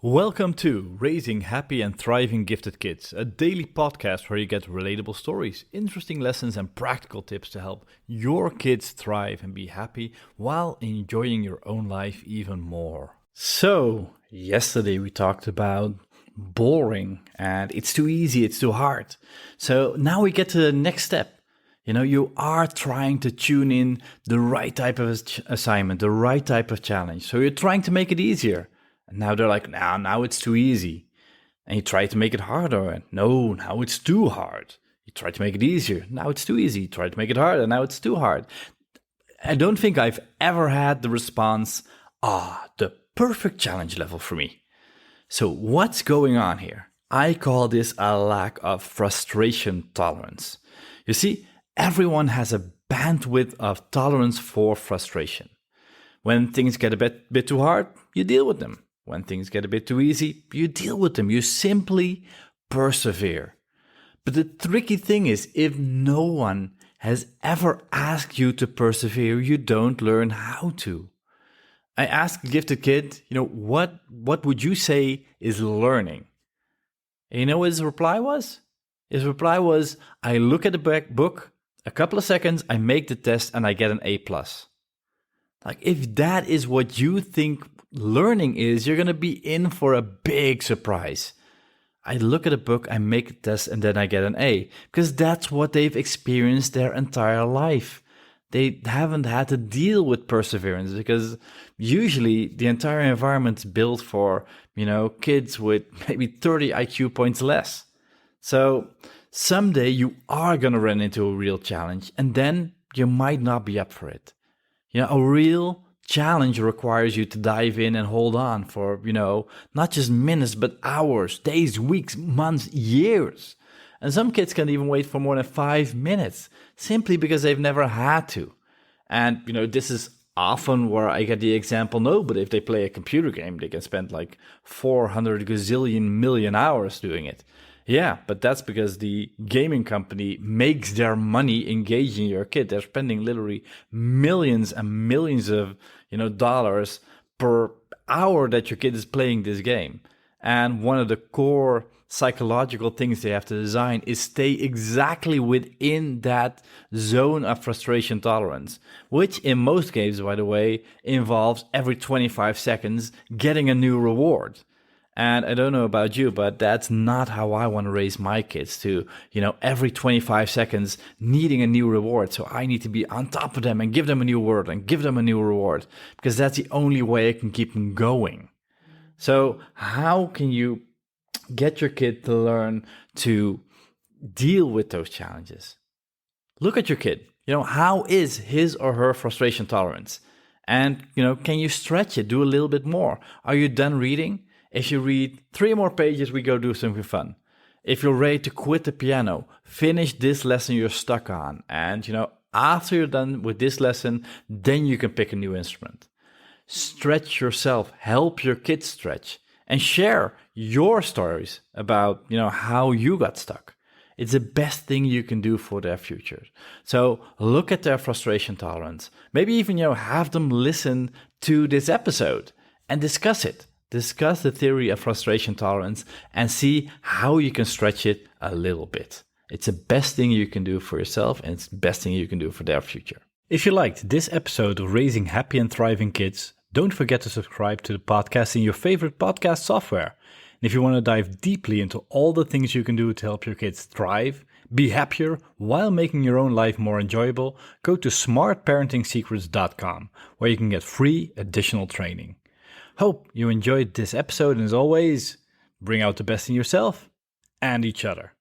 Welcome to Raising Happy and Thriving Gifted Kids, a daily podcast where you get relatable stories, interesting lessons, and practical tips to help your kids thrive and be happy while enjoying your own life even more. So, yesterday we talked about boring and it's too easy, it's too hard. So now we get to the next step. You are trying to tune in the right type of assignment, the right type of challenge. So you're trying to make it easier. And now they're like, now it's too easy. And you try to make it harder. And no, now it's too hard. You try to make it easier. Now it's too easy. You try to make it harder. Now it's too hard. I don't think I've ever had the response, the perfect challenge level for me. So what's going on here? I call this a lack of frustration tolerance. You see, everyone has a bandwidth of tolerance for frustration. When things get a bit too hard, you deal with them. When things get a bit too easy, you deal with them. You simply persevere. But the tricky thing is, if no one has ever asked you to persevere, you don't learn how to. I asked a gifted kid, what would you say is learning? And you know what his reply was? His reply was, I look at the book, a couple of seconds, I make the test, and I get an A+. Like, if that is what you think learning is, you're going to be in for a big surprise. I look at a book, I make a test, and then I get an A. Because that's what they've experienced their entire life. They haven't had to deal with perseverance because usually the entire environment's built for, kids with maybe 30 IQ points less. So someday you are going to run into a real challenge, and then you might not be up for it. A real challenge requires you to dive in and hold on for, not just minutes, but hours, days, weeks, months, years. And some kids can even wait for more than 5 minutes simply because they've never had to. And, this is often where I get the example, no, but if they play a computer game, they can spend like 400 gazillion million hours doing it. Yeah, but that's because the gaming company makes their money engaging your kid. They're spending literally millions and millions of, dollars per hour that your kid is playing this game. And one of the core psychological things they have to design is stay exactly within that zone of frustration tolerance, which in most games, by the way, involves every 25 seconds getting a new reward. And I don't know about you, but that's not how I want to raise my kids to, every 25 seconds needing a new reward. So I need to be on top of them and give them a new word and give them a new reward because that's the only way I can keep them going. So how can you get your kid to learn to deal with those challenges? Look at your kid. How is his or her frustration tolerance? And, can you stretch it? Do a little bit more. Are you done reading? If you read 3 more pages, we go do something fun. If you're ready to quit the piano, finish this lesson you're stuck on. And, after you're done with this lesson, then you can pick a new instrument. Stretch yourself, help your kids stretch, and share your stories about, how you got stuck. It's the best thing you can do for their future. So look at their frustration tolerance. Maybe even, have them listen to this episode and discuss it. Discuss the theory of frustration tolerance and see how you can stretch it a little bit. It's the best thing you can do for yourself and it's the best thing you can do for their future. If you liked this episode of Raising Happy and Thriving Kids, don't forget to subscribe to the podcast in your favorite podcast software. And if you want to dive deeply into all the things you can do to help your kids thrive, be happier while making your own life more enjoyable, go to smartparentingsecrets.com where you can get free additional training. Hope you enjoyed this episode, and as always, bring out the best in yourself and each other.